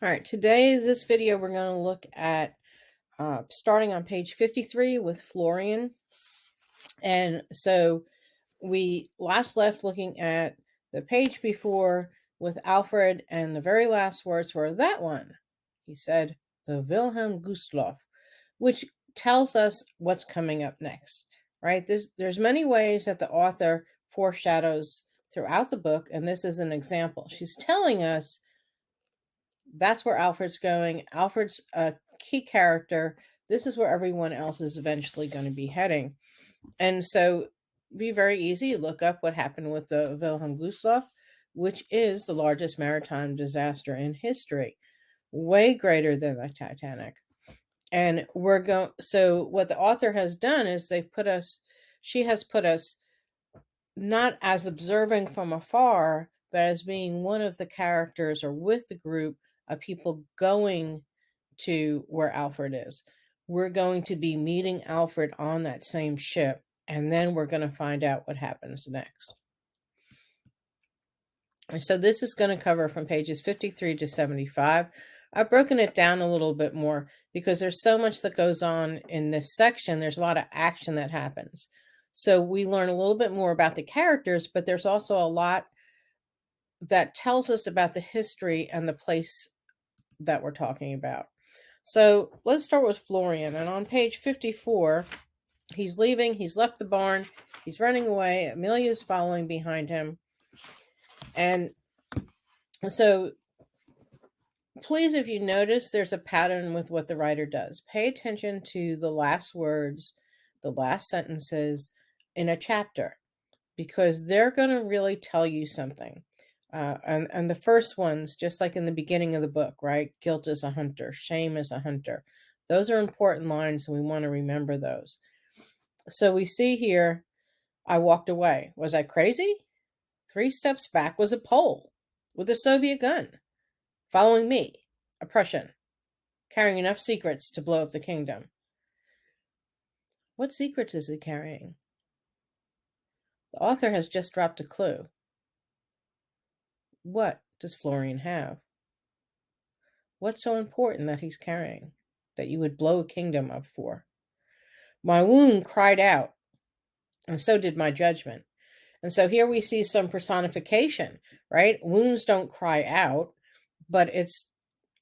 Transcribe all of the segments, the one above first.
All right, today, this video, we're going to look at starting on page 53 with Florian. And so we last left looking at the page before with Alfred, and the very last words were that one. He said, the Wilhelm Gustloff, which tells us what's coming up next, right? There's many ways that the author foreshadows throughout the book, and this is an example. She's telling us that's where Alfred's going. Alfred's a key character. This is where everyone else is eventually going to be heading. And so be very easy to look up what happened with the Wilhelm Gustloff, which is the largest maritime disaster in history, way greater than the Titanic. And so what the author has done is she has put us not as observing from afar, but as being one of the characters or with the group of people going to where Alfred is. We're going to be meeting Alfred on that same ship, and then we're going to find out what happens next. And so this is going to cover from pages 53 to 75. I've broken it down a little bit more because there's so much that goes on in this section. There's a lot of action that happens. So we learn a little bit more about the characters, but there's also a lot that tells us about the history and the place that we're talking about. So let's start with Florian. And on page 54, he's leaving. He's left the barn. He's running away. Amelia's following behind him. And so please, if you notice, there's a pattern with what the writer does. Pay attention to the last words, the last sentences in a chapter, because they're going to really tell you something. And the first ones, just like in the beginning of the book, right? Guilt is a hunter. Shame is a hunter. Those are important lines, and we want to remember those. So we see here, I walked away. Was I crazy? 3 steps back was a Pole with a Soviet gun, following me, a Prussian, carrying enough secrets to blow up the kingdom. What secrets is he carrying? The author has just dropped a clue. What does Florian have? What's so important that he's carrying, that you would blow a kingdom up for? My wound cried out, and so did my judgment. And so here we see some personification, right? Wounds don't cry out, but it's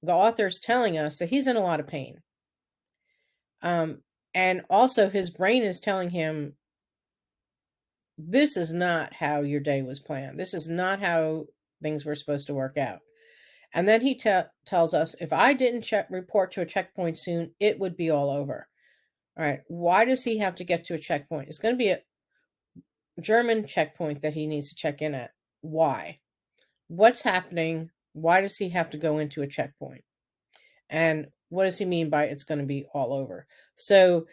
the author's telling us that he's in a lot of pain. And also his brain is telling him, this is not how your day was planned. This is not how things were supposed to work out. And then he tells us, if I didn't report to a checkpoint soon, it would be all over. All right. Why does he have to get to a checkpoint? It's going to be a German checkpoint that he needs to check in at. Why? What's happening? Why does he have to go into a checkpoint? And what does he mean by it's going to be all over? So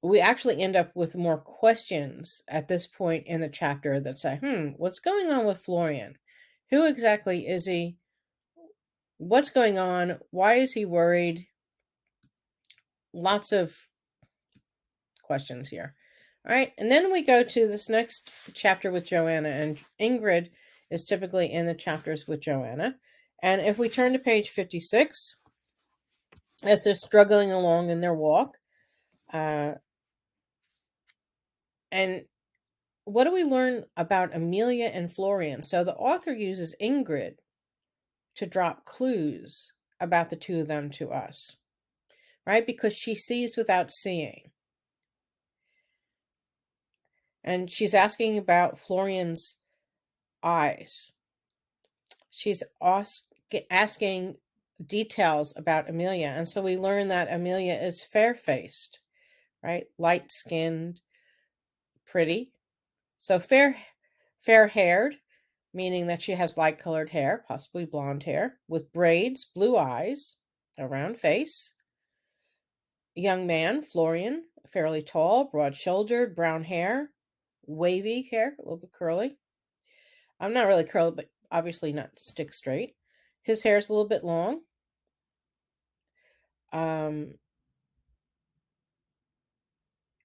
we actually end up with more questions at this point in the chapter that say, what's going on with Florian? Who exactly is he? What's going on? Why is he worried? Lots of questions here. All right. And then we go to this next chapter with Joanna, and Ingrid is typically in the chapters with Joanna. And if we turn to page 56, as they're struggling along in their walk, and what do we learn about Amelia and Florian? So the author uses Ingrid to drop clues about the two of them to us, right? Because she sees without seeing. And she's asking about Florian's eyes. She's asking details about Amelia. And so we learn that Amelia is fair-faced, right? Light-skinned, pretty. So fair-haired, meaning that she has light-colored hair, possibly blonde hair, with braids, blue eyes, a round face. Young man, Florian, fairly tall, broad-shouldered, brown hair, wavy hair, a little bit curly. I'm not really curly, but obviously not stick straight. His hair is a little bit long.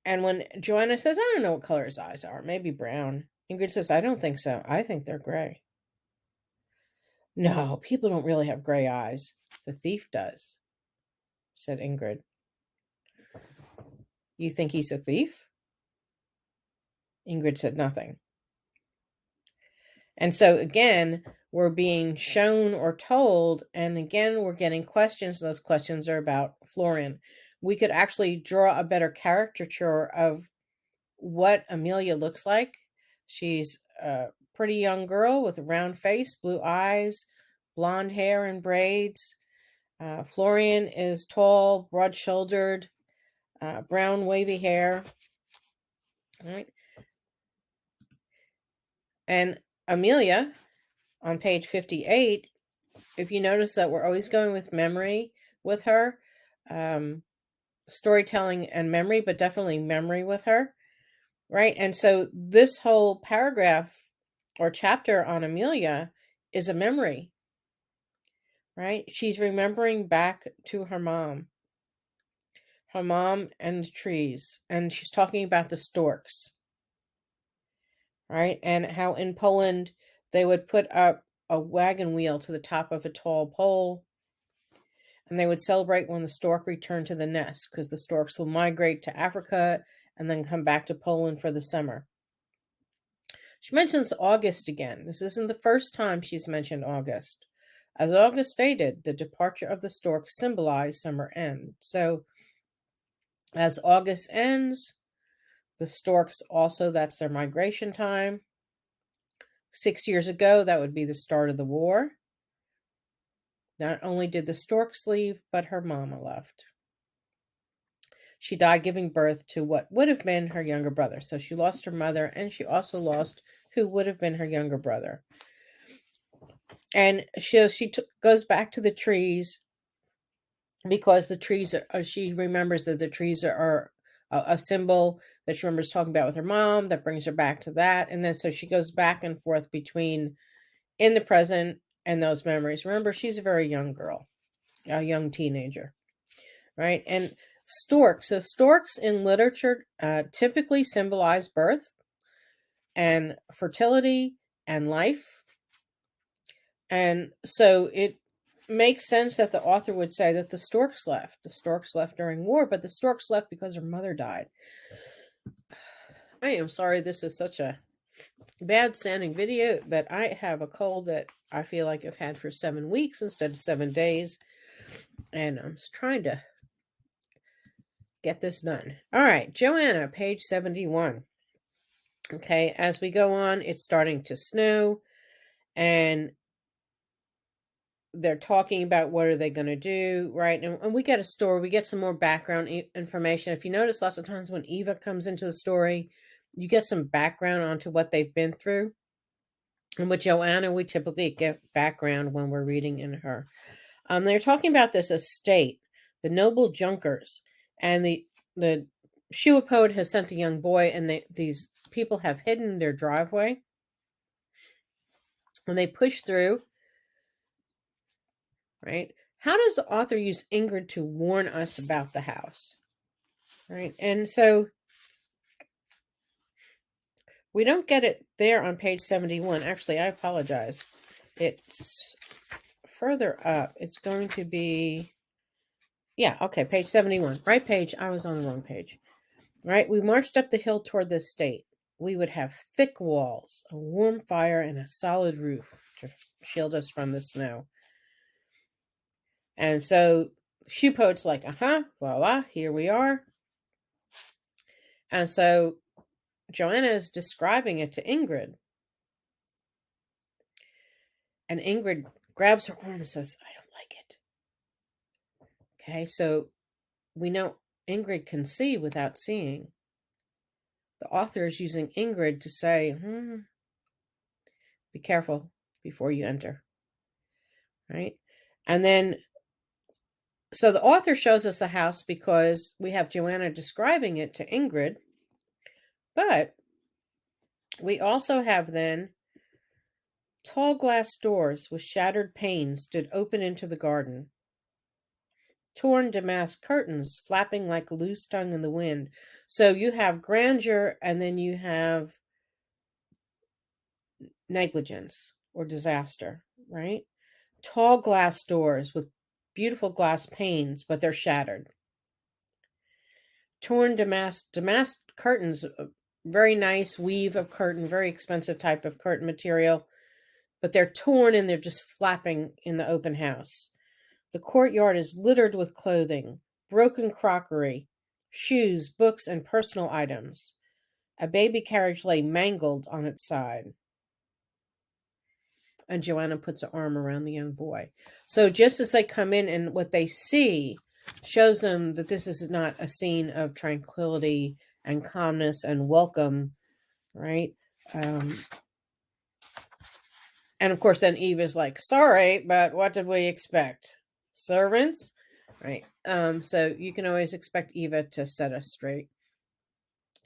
And when Joanna says, I don't know what color his eyes are, maybe brown, Ingrid says, I don't think so. I think they're gray. No, people don't really have gray eyes. The thief does, said Ingrid. You think he's a thief? Ingrid said nothing. And so again, we're being shown or told, and again, we're getting questions. Those questions are about Florian. We could actually draw a better caricature of what Amelia looks like. She's a pretty young girl with a round face, blue eyes, blonde hair and braids. Florian is tall, broad-shouldered, brown wavy hair. All right. And Amelia, on page 58, if you notice that we're always going with memory with her, storytelling and memory, but definitely memory with her, right? And so this whole paragraph or chapter on Amelia is a memory, right? She's remembering back to her mom and the trees, and she's talking about the storks, right? And how in Poland they would put up a wagon wheel to the top of a tall pole, and they would celebrate when the stork returned to the nest, because the storks will migrate to Africa and then come back to Poland for the summer. She mentions August again. This isn't the first time she's mentioned August. As August faded, the departure of the stork symbolized summer end. So as August ends, the storks also, that's their migration time. 6 years ago, that would be the start of the war. Not only did the storks leave, but her mama left. She died giving birth to what would have been her younger brother. So she lost her mother, and she also lost who would have been her younger brother. And she goes back to the trees, because the trees are, she remembers that the trees are a symbol that she remembers talking about with her mom, that brings her back to that. And then so she goes back and forth between in the present and those memories. Remember, she's a very young girl, a young teenager, right? And storks. So storks in literature typically symbolize birth and fertility and life. And so it makes sense that the author would say that the storks left. The storks left during war, but the storks left because her mother died. I am sorry this is such a bad sounding video, but I have a cold that I feel like I've had for 7 weeks instead of 7 days. And I'm just trying to get this done. All right, Joanna, page 71. Okay, as we go on, it's starting to snow, and they're talking about what are they going to do, right? And we get a story, we get some more background information. If you notice, lots of times when Eva comes into the story, you get some background onto what they've been through. And with Joanna, we typically get background when we're reading in her. They're talking about this estate, the noble Junkers, and the Shua poet has sent a young boy, and these people have hidden their driveway, and they push through. Right? How does the author use Ingrid to warn us about the house? Right? And so we don't get it there on page 71. Actually, I apologize. It's further up. It's going to be, yeah, okay, page 71. Right page. I was on the wrong page. Right? We marched up the hill toward the estate. We would have thick walls, a warm fire, and a solid roof to shield us from the snow. And so Shoe Poet's like, voila, here we are. And so Joanna is describing it to Ingrid. And Ingrid grabs her arm and says, I don't like it. Okay, so we know Ingrid can see without seeing. The author is using Ingrid to say, be careful before you enter. Right? And then, so the author shows us a house because we have Joanna describing it to Ingrid. But we also have then tall glass doors with shattered panes stood open into the garden. Torn damask curtains flapping like loose tongue in the wind. So you have grandeur, and then you have negligence or disaster, right? Tall glass doors with beautiful glass panes, but they're shattered. Torn damask curtains, very nice weave of curtain, very expensive type of curtain material, but they're torn and they're just flapping in the open house. The courtyard is littered with clothing, broken crockery, shoes, books, and personal items. A baby carriage lay mangled on its side. And Joanna puts her arm around the young boy. So just as they come in, and what they see shows them that this is not a scene of tranquility and calmness and welcome, right? And of course, then Eve is like, sorry, but what did we expect? Servants? Right. So you can always expect Eva to set us straight.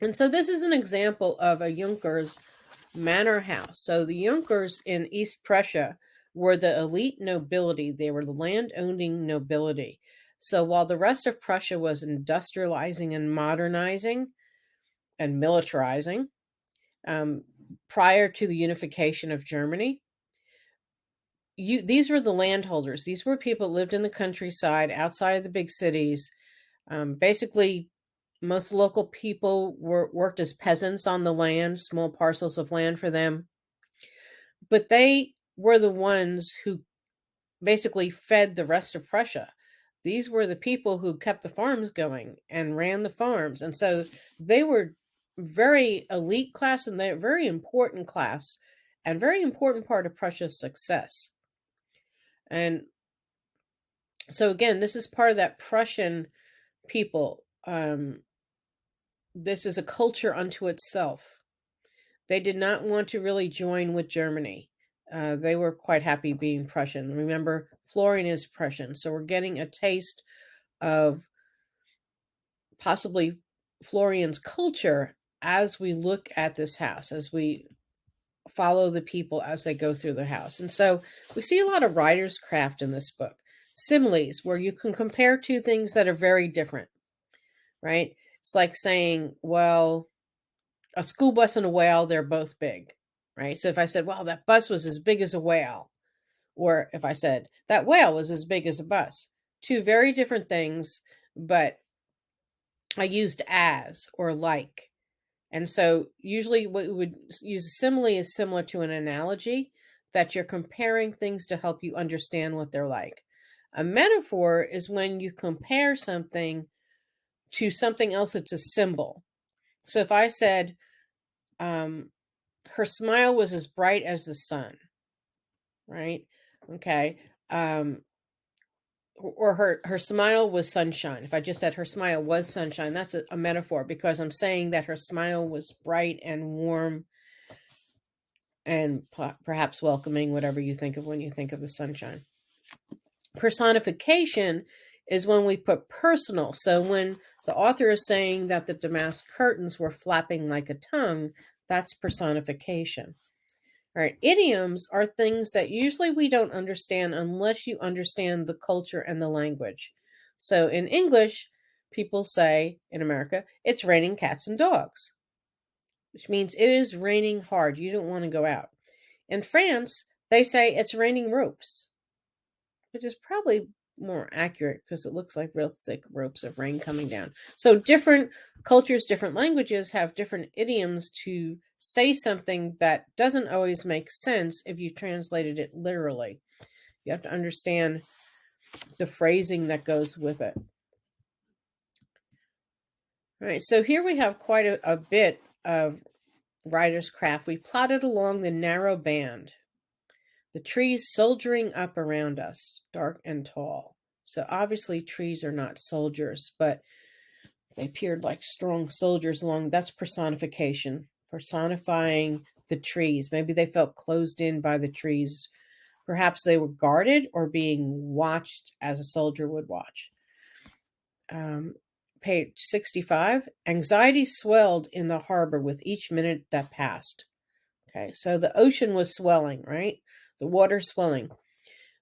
And so this is an example of a Junkers manor house. So the Junkers in East Prussia were the elite nobility. They were the land-owning nobility. So while the rest of Prussia was industrializing and modernizing and militarizing, prior to the unification of Germany, these were the landholders. These were people who lived in the countryside outside of the big cities. Basically, most local people worked as peasants on the land, small parcels of land for them. But they were the ones who basically fed the rest of Prussia. These were the people who kept the farms going and ran the farms. And so they were very elite class, and they're very important class and very important part of Prussia's success. And so again, this is part of that Prussian people. This is a culture unto itself. They did not want to really join with Germany. They were quite happy being Prussian. Remember, Florian is Prussian, so we're getting a taste of possibly Florian's culture as we look at this house, as we follow the people as they go through the house. And so we see a lot of writer's craft in this book. Similes, where you can compare two things that are very different, right? It's like saying, well, a school bus and a whale, they're both big, right? So if I said, well, that bus was as big as a whale, or if I said that whale was as big as a bus, two very different things, but I used as or like. And so usually what we would use a simile is similar to an analogy, that you're comparing things to help you understand what they're like. A metaphor is when you compare something to something else that's a symbol. So if I said, her smile was as bright as the sun, right? Okay. Or her smile was sunshine. If I just said her smile was sunshine, that's a metaphor, because I'm saying that her smile was bright and warm and perhaps welcoming, whatever you think of when you think of the sunshine. Personification is when we put personal. So when the author is saying that the damask curtains were flapping like a tongue, that's personification. All right, idioms are things that usually we don't understand unless you understand the culture and the language. So in English, people say in America, it's raining cats and dogs, which means it is raining hard. You don't want to go out. In France, they say it's raining ropes, which is probably more accurate because it looks like real thick ropes of rain coming down. So different cultures, different languages have different idioms to say something that doesn't always make sense if you translated it literally. You have to understand the phrasing that goes with it. All right, so here we have quite a bit of writer's craft. We plotted along the narrow band, the trees soldiering up around us, dark and tall. So obviously trees are not soldiers, but they appeared like strong soldiers along. That's personification, personifying the trees. Maybe they felt closed in by the trees. Perhaps they were guarded or being watched as a soldier would watch. Page 65, anxiety swelled in the harbor with each minute that passed. Okay, so the ocean was swelling, right? The water swelling.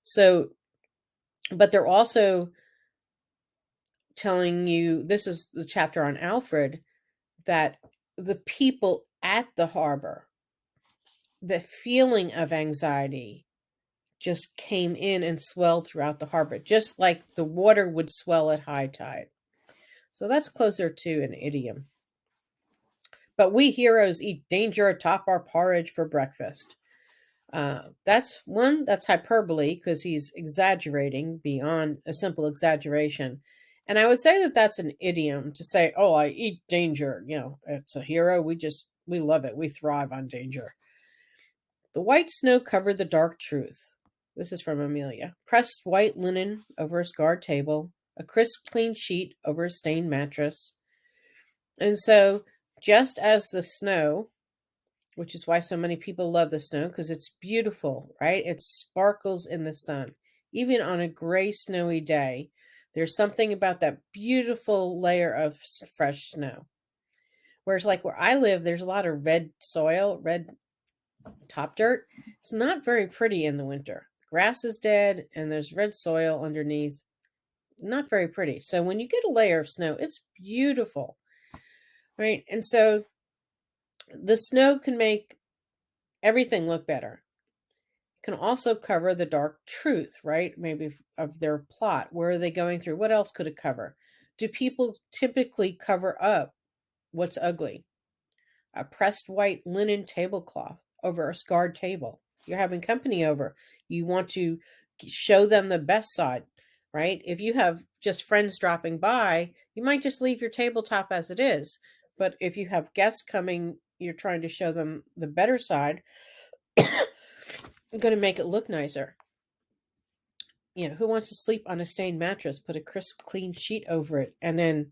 So, but they're also telling you, this is the chapter on Alfred, that the people at the harbor, the feeling of anxiety just came in and swelled throughout the harbor, just like the water would swell at high tide. So that's closer to an idiom. But we heroes eat danger atop our porridge for breakfast. That's hyperbole because he's exaggerating beyond a simple exaggeration. And I would say that that's an idiom to say, oh, I eat danger. It's a hero. We love it. We thrive on danger. The white snow covered the dark truth. This is from Amelia. Pressed white linen over a scarred table, a crisp, clean sheet over a stained mattress. And so, just as the snow, which is why so many people love the snow, because it's beautiful, right? It sparkles in the sun. Even on a gray, snowy day, there's something about that beautiful layer of fresh snow. Whereas, like where I live, there's a lot of red soil, red top dirt. It's not very pretty in the winter. The grass is dead and there's red soil underneath. Not very pretty. So when you get a layer of snow, it's beautiful, right? And so the snow can make everything look better. It can also cover the dark truth, right? Maybe of their plot. Where are they going through? What else could it cover? Do people typically cover up what's ugly? A pressed white linen tablecloth over a scarred table. You're having company over. You want to show them the best side, right? If you have just friends dropping by, you might just leave your tabletop as it is. But if you have guests coming, you're trying to show them the better side, you're going to make it look nicer. Who wants to sleep on a stained mattress? Put a crisp, clean sheet over it, and then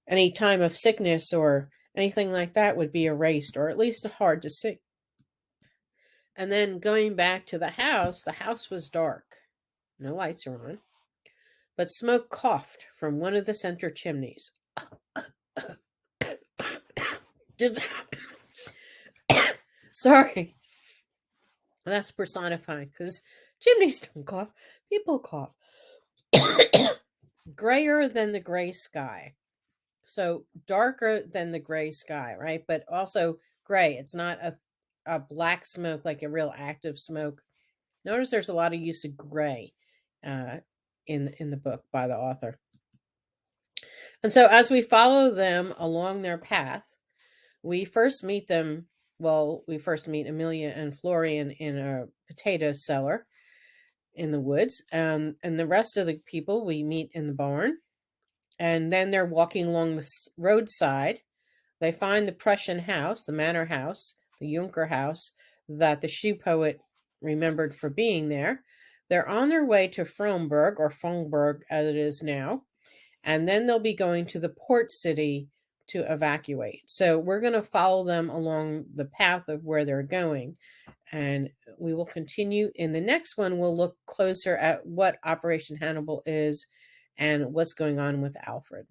any time of sickness or anything like that would be erased, or at least hard to see. And then going back to the house was dark. No lights are on. But smoke coughed from one of the center chimneys. Sorry. That's personifying because chimneys don't cough. People cough. Grayer than the gray sky. So darker than the gray sky, right? But also gray. It's not a black smoke like a real active smoke. Notice there's a lot of use of gray in the book by the author. And so as we follow them along their path, we first meet Amelia and Florian in a potato cellar in the woods. And the rest of the people we meet in the barn. And then they're walking along the roadside. They find the Prussian house, the manor house, the Junker house that the shoe poet remembered for being there. They're on their way to Fromberg, or Fromberg as it is now, and then they'll be going to the port city to evacuate. So we're going to follow them along the path of where they're going, and we will continue. In the next one, we'll look closer at what Operation Hannibal is and what's going on with Alfred.